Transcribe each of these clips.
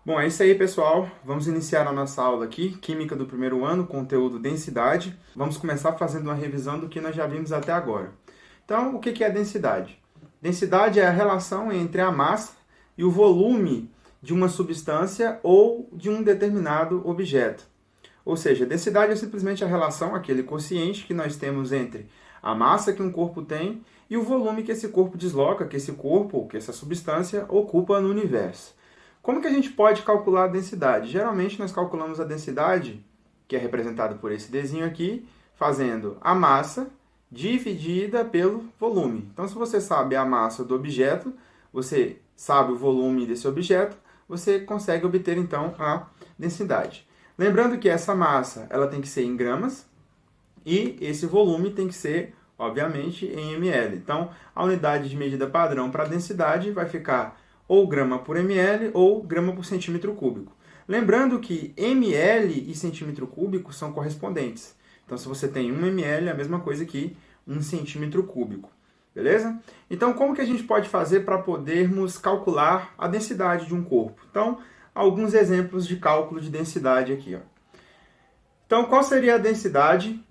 Bom, é isso aí, pessoal. Vamos iniciar a nossa aula aqui, Química do primeiro ano, conteúdo densidade. Vamos começar fazendo uma revisão do que nós já vimos até agora. Então, o que é densidade? Densidade é a relação entre a massa e o volume de uma substância ou de um determinado objeto. Ou seja, densidade é simplesmente a relação, aquele quociente que nós temos entre a massa que um corpo tem e o volume que esse corpo desloca, que esse corpo, que essa substância ocupa no universo. Como que a gente pode calcular a densidade? Geralmente nós calculamos a densidade, que é representada por esse Dzinho aqui, fazendo a massa dividida pelo volume. Então, se você sabe a massa do objeto, você sabe o volume desse objeto, você consegue obter então a densidade. Lembrando que essa massa ela tem que ser em gramas e esse volume tem que ser, obviamente, em ml. Então, a unidade de medida padrão para a densidade vai ficar ou grama por ml ou grama por centímetro cúbico. Lembrando que ml e centímetro cúbico são correspondentes. Então, se você tem 1 ml, é a mesma coisa que 1 centímetro cúbico. Beleza? Então, como que a gente pode fazer para podermos calcular a densidade de um corpo? Então, alguns exemplos de cálculo de densidade aqui. Ó. Então, qual seria a densidade?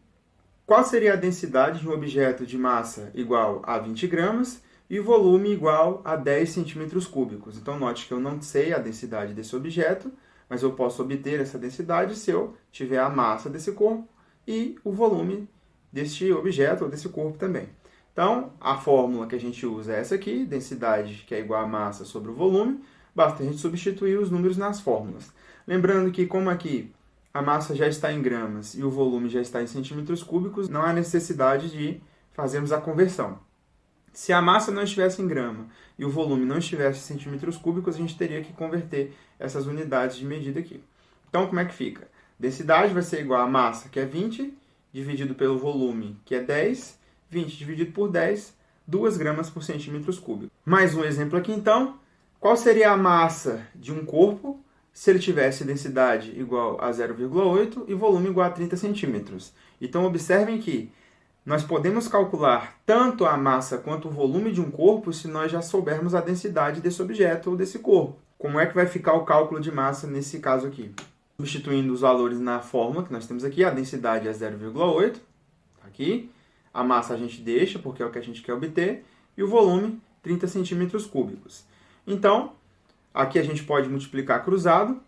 Qual seria a densidade de um objeto de massa igual a 20 gramas e volume igual a 10 centímetros cúbicos? Então, note que eu não sei a densidade desse objeto, mas eu posso obter essa densidade se eu tiver a massa desse corpo e o volume deste objeto ou desse corpo também. Então, a fórmula que a gente usa é essa aqui, densidade que é igual a massa sobre o volume. Basta a gente substituir os números nas fórmulas. Lembrando que, como aqui a massa já está em gramas e o volume já está em centímetros cúbicos, não há necessidade de fazermos a conversão. Se a massa não estivesse em grama e o volume não estivesse em centímetros cúbicos, a gente teria que converter essas unidades de medida aqui. Então, como é que fica? Densidade vai ser igual a massa, que é 20, dividido pelo volume, que é 10, 20 dividido por 10, 2 gramas por centímetros cúbicos. Mais um exemplo aqui, então. Qual seria a massa de um corpo se ele tivesse densidade igual a 0,8 e volume igual a 30 centímetros? Então, observem que nós podemos calcular tanto a massa quanto o volume de um corpo se nós já soubermos a densidade desse objeto ou desse corpo. Como é que vai ficar o cálculo de massa nesse caso aqui? Substituindo os valores na fórmula que nós temos aqui, a densidade é 0,8, aqui. A massa a gente deixa, porque é o que a gente quer obter, e o volume, 30 centímetros cúbicos. Então, aqui a gente pode multiplicar cruzado,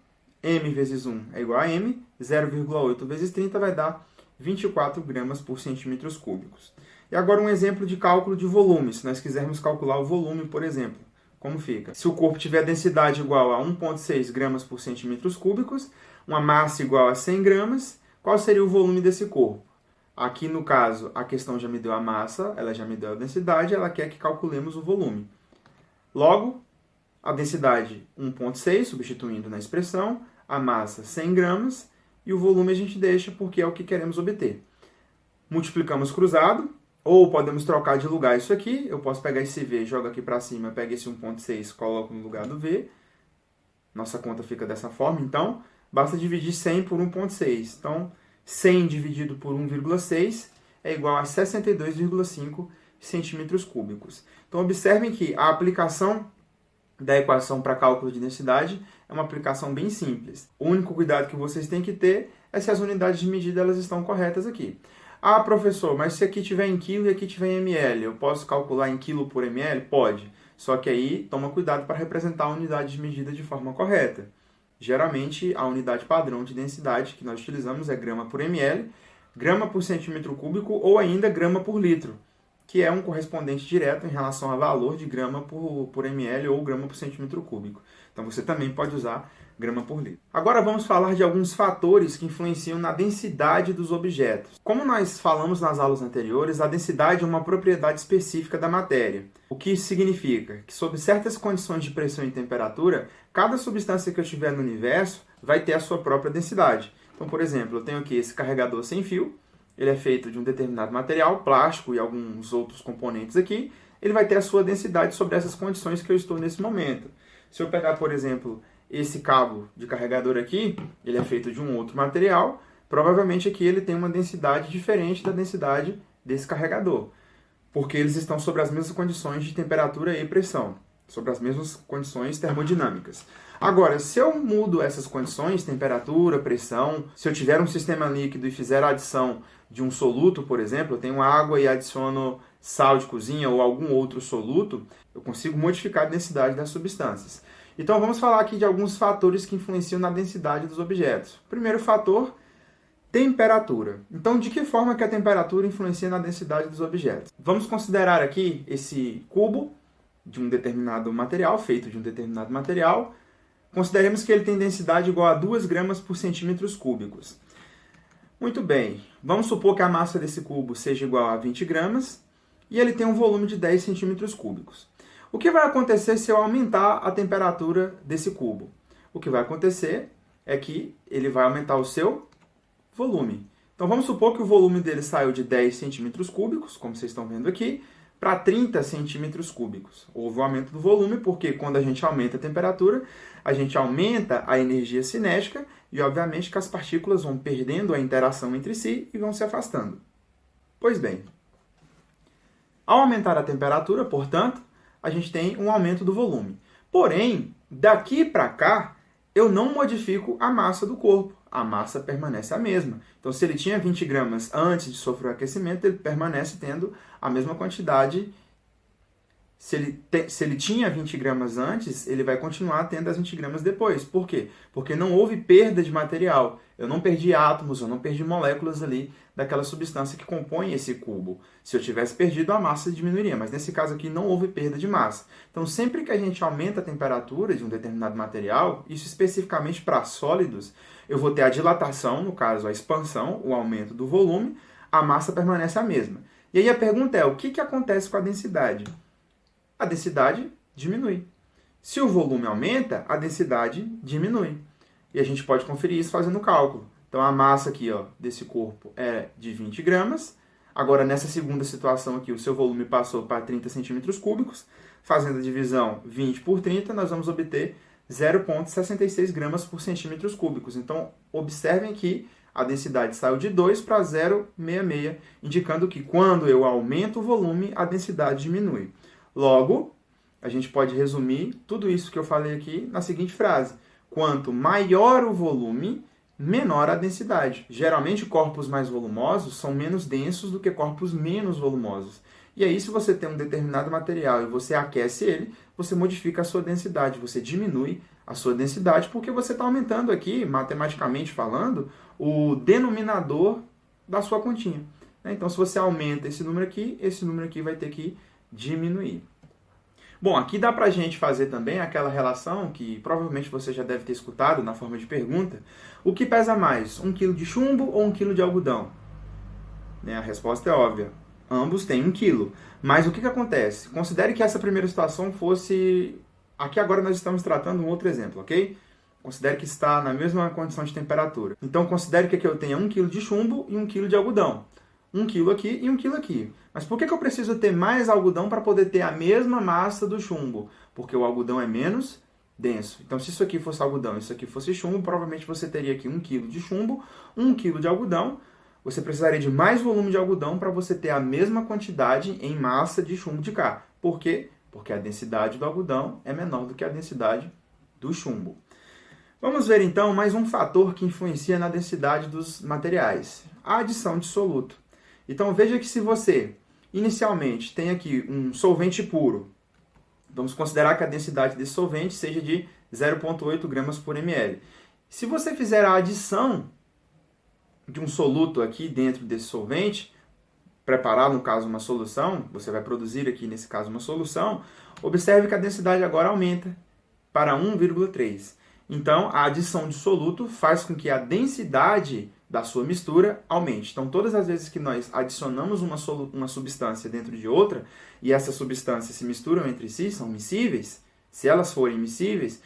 m vezes 1 é igual a m, 0,8 vezes 30 vai dar 24 gramas por centímetros cúbicos. E agora um exemplo de cálculo de volume, se nós quisermos calcular o volume, por exemplo. Como fica? Se o corpo tiver densidade igual a 1,6 gramas por centímetros cúbicos, uma massa igual a 100 gramas, qual seria o volume desse corpo? Aqui, no caso, a questão já me deu a massa, ela já me deu a densidade, ela quer que calculemos o volume. Logo, a densidade 1,6, substituindo na expressão, a massa 100 gramas, e o volume a gente deixa porque é o que queremos obter. Multiplicamos cruzado, ou podemos trocar de lugar isso aqui, eu posso pegar esse V, jogo aqui para cima, pego esse 1,6, coloco no lugar do V, nossa conta fica dessa forma, então, basta dividir 100 por 1,6, então, 100 dividido por 1,6 é igual a 62,5 centímetros cúbicos. Então, observem que a aplicação da equação para cálculo de densidade é uma aplicação bem simples. O único cuidado que vocês têm que ter é se as unidades de medida elas estão corretas aqui. Ah, professor, mas se aqui tiver em quilo e aqui tiver em ml, eu posso calcular em quilo por ml? Pode. Só que aí toma cuidado para representar a unidade de medida de forma correta. Geralmente, a unidade padrão de densidade que nós utilizamos é grama por ml, grama por centímetro cúbico ou ainda grama por litro, que é um correspondente direto em relação ao valor de grama por ml ou grama por centímetro cúbico. Então, você também pode usar grama por litro. Agora vamos falar de alguns fatores que influenciam na densidade dos objetos. Como nós falamos nas aulas anteriores, a densidade é uma propriedade específica da matéria. O que isso significa? Que sob certas condições de pressão e temperatura, cada substância que eu tiver no universo vai ter a sua própria densidade. Então, por exemplo, eu tenho aqui esse carregador sem fio, ele é feito de um determinado material, plástico e alguns outros componentes aqui, ele vai ter a sua densidade sobre essas condições que eu estou nesse momento. Se eu pegar, por exemplo, esse cabo de carregador aqui, ele é feito de um outro material, provavelmente aqui ele tem uma densidade diferente da densidade desse carregador, porque eles estão sobre as mesmas condições de temperatura e pressão, sobre as mesmas condições termodinâmicas. Agora, se eu mudo essas condições, temperatura, pressão, se eu tiver um sistema líquido e fizer a adição de um soluto, por exemplo, eu tenho água e adiciono sal de cozinha ou algum outro soluto, eu consigo modificar a densidade das substâncias. Então vamos falar aqui de alguns fatores que influenciam na densidade dos objetos. Primeiro fator, temperatura. Então, de que forma que a temperatura influencia na densidade dos objetos? Vamos considerar aqui esse cubo de um determinado material, feito de um determinado material. Consideremos que ele tem densidade igual a 2 gramas por centímetros cúbicos. Muito bem, vamos supor que a massa desse cubo seja igual a 20 gramas e ele tem um volume de 10 centímetros cúbicos. O que vai acontecer se eu aumentar a temperatura desse cubo? O que vai acontecer é que ele vai aumentar o seu volume. Então vamos supor que o volume dele saiu de 10 centímetros cúbicos, como vocês estão vendo aqui, para 30 centímetros cúbicos. Houve um aumento do volume, porque quando a gente aumenta a temperatura, a gente aumenta a energia cinética e, obviamente, que as partículas vão perdendo a interação entre si e vão se afastando. Pois bem, ao aumentar a temperatura, portanto, a gente tem um aumento do volume. Porém, daqui para cá, eu não modifico a massa do corpo. A massa permanece a mesma. Então, se ele tinha 20 gramas antes de sofrer o aquecimento, ele permanece tendo a mesma quantidade. Se ele tinha 20 gramas antes, ele vai continuar tendo as 20 gramas depois. Por quê? Porque não houve perda de material. Eu não perdi átomos, eu não perdi moléculas ali daquela substância que compõe esse cubo. Se eu tivesse perdido, a massa diminuiria, mas nesse caso aqui não houve perda de massa. Então, sempre que a gente aumenta a temperatura de um determinado material, isso especificamente para sólidos, eu vou ter a dilatação, no caso a expansão, o aumento do volume, a massa permanece a mesma. E aí a pergunta é, o que acontece com a densidade? A densidade diminui. Se o volume aumenta, a densidade diminui. E a gente pode conferir isso fazendo o cálculo. Então a massa aqui, ó, desse corpo é de 20 gramas. Agora nessa segunda situação aqui, o seu volume passou para 30 centímetros cúbicos. Fazendo a divisão 20 por 30, nós vamos obter 0,66 gramas por centímetros cúbicos. Então observem que a densidade saiu de 2 para 0,66, indicando que quando eu aumento o volume, a densidade diminui. Logo, a gente pode resumir tudo isso que eu falei aqui na seguinte frase: quanto maior o volume, menor a densidade. Geralmente, corpos mais volumosos são menos densos do que corpos menos volumosos. E aí, se você tem um determinado material e você aquece ele, você modifica a sua densidade, você diminui a sua densidade, porque você está aumentando aqui, matematicamente falando, o denominador da sua continha. Então, se você aumenta esse número aqui vai ter que diminuir. Bom, aqui dá pra gente fazer também aquela relação que provavelmente você já deve ter escutado na forma de pergunta. O que pesa mais, 1 kg de chumbo ou 1 kg de algodão? A resposta é óbvia. Ambos têm 1 kg. Mas o que acontece? Considere que essa primeira situação fosse... Aqui agora nós estamos tratando um outro exemplo, ok? Considere que está na mesma condição de temperatura. Então considere que aqui eu tenha 1 kg de chumbo e 1 kg de algodão. 1 kg aqui e 1 kg aqui. Mas por que eu preciso ter mais algodão para poder ter a mesma massa do chumbo? Porque o algodão é menos denso. Então, se isso aqui fosse algodão e isso aqui fosse chumbo, provavelmente você teria aqui 1 kg de chumbo, 1 kg de algodão. Você precisaria de mais volume de algodão para você ter a mesma quantidade em massa de chumbo de cá. Por quê? Porque a densidade do algodão é menor do que a densidade do chumbo. Vamos ver, então, mais um fator que influencia na densidade dos materiais. A adição de soluto. Então, veja que se você, inicialmente, tem aqui um solvente puro, vamos considerar que a densidade desse solvente seja de 0,8 gramas por ml. Se você fizer a adição de um soluto aqui dentro desse solvente, preparar, no caso, uma solução, você vai produzir aqui, nesse caso, uma solução, observe que a densidade agora aumenta para 1,3. Então, a adição de soluto faz com que a densidade da sua mistura aumente. Então, todas as vezes que nós adicionamos uma substância dentro de outra, e essas substâncias se misturam entre si, são miscíveis, se elas forem miscíveis,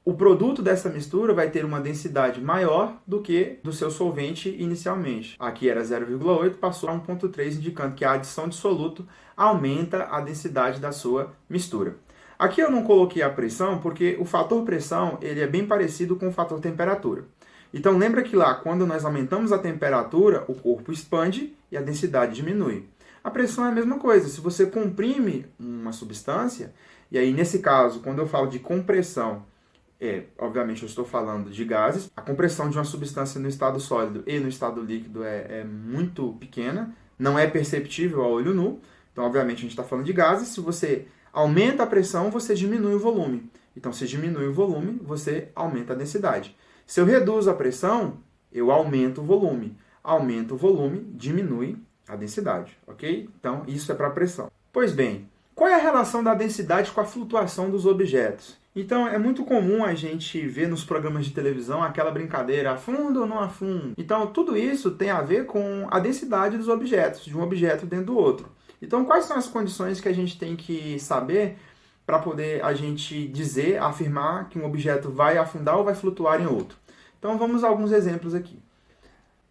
o produto dessa mistura vai ter uma densidade maior do que do seu solvente inicialmente. Aqui era 0,8, passou a 1,3, indicando que a adição de soluto aumenta a densidade da sua mistura. Aqui eu não coloquei a pressão, porque o fator pressão ele é bem parecido com o fator temperatura. Então lembra que lá, quando nós aumentamos a temperatura, o corpo expande e a densidade diminui. A pressão é a mesma coisa. Se você comprime uma substância, e aí nesse caso, quando eu falo de compressão, obviamente eu estou falando de gases. A compressão de uma substância no estado sólido e no estado líquido é muito pequena, não é perceptível a olho nu. Então, obviamente, a gente está falando de gases. Se você aumenta a pressão, você diminui o volume. Então, se diminui o volume, você aumenta a densidade. Se eu reduzo a pressão, eu aumento o volume. Aumenta o volume, diminui a densidade, ok? Então, isso é para a pressão. Pois bem, qual é a relação da densidade com a flutuação dos objetos? Então, é muito comum a gente ver nos programas de televisão aquela brincadeira, afunda ou não afunda? Então, tudo isso tem a ver com a densidade dos objetos, de um objeto dentro do outro. Então, quais são as condições que a gente tem que saber para poder a gente dizer, afirmar que um objeto vai afundar ou vai flutuar em outro? Então, vamos a alguns exemplos aqui.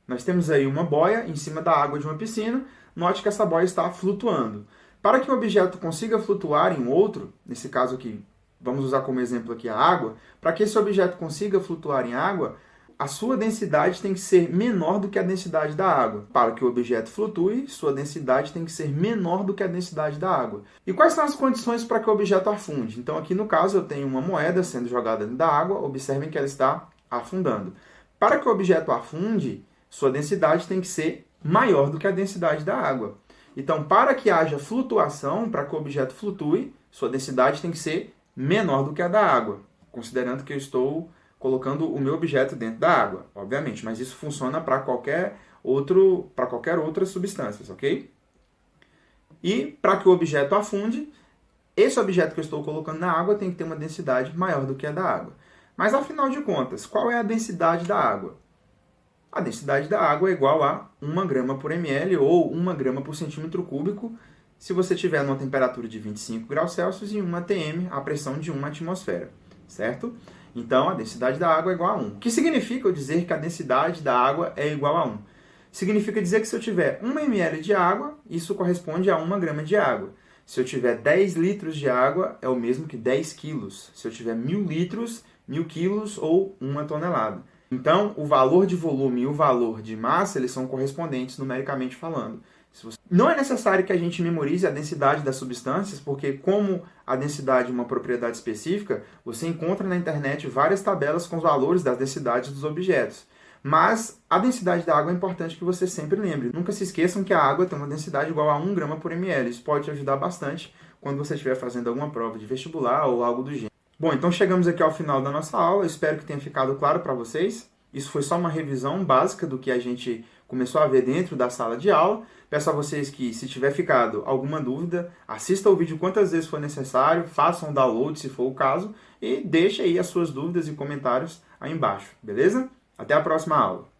Nós temos aí uma boia em cima da água de uma piscina. Note que essa boia está flutuando. Para que o objeto consiga flutuar em outro, nesse caso aqui, vamos usar como exemplo aqui a água, para que esse objeto consiga flutuar em água, a sua densidade tem que ser menor do que a densidade da água. Para que o objeto flutue, sua densidade tem que ser menor do que a densidade da água. E quais são as condições para que o objeto afunde? Então, aqui no caso, eu tenho uma moeda sendo jogada dentro da água, observem que ela está afundando. Para que o objeto afunde, sua densidade tem que ser maior do que a densidade da água. Então, para que haja flutuação, para que o objeto flutue, sua densidade tem que ser menor do que a da água, considerando que eu estou colocando o meu objeto dentro da água, obviamente, mas isso funciona para qualquer outra substância, ok? E para que o objeto afunde, esse objeto que eu estou colocando na água tem que ter uma densidade maior do que a da água. Mas afinal de contas, qual é a densidade da água? A densidade da água é igual a 1 grama por ml ou 1 grama por centímetro cúbico, se você tiver numa temperatura de 25 graus Celsius e 1 atm, a pressão de 1 atmosfera, certo? Então, a densidade da água é igual a 1. O que significa eu dizer que a densidade da água é igual a 1? Significa dizer que se eu tiver 1 ml de água, isso corresponde a 1 grama de água. Se eu tiver 10 litros de água, é o mesmo que 10 quilos. Se eu tiver 1.000 litros, 1.000 quilos ou 1 tonelada. Então, o valor de volume e o valor de massa, eles são correspondentes numericamente falando. Não é necessário que a gente memorize a densidade das substâncias, porque como a densidade é uma propriedade específica, você encontra na internet várias tabelas com os valores das densidades dos objetos. Mas a densidade da água é importante que você sempre lembre. Nunca se esqueçam que a água tem uma densidade igual a 1 grama por ml. Isso pode te ajudar bastante quando você estiver fazendo alguma prova de vestibular ou algo do gênero. Bom, então chegamos aqui ao final da nossa aula. Eu espero que tenha ficado claro para vocês. Isso foi só uma revisão básica do que a gente começou a ver dentro da sala de aula. Peço a vocês que, se tiver ficado alguma dúvida, assista o vídeo quantas vezes for necessário, façam um download se for o caso, e deixe aí as suas dúvidas e comentários aí embaixo, beleza? Até a próxima aula!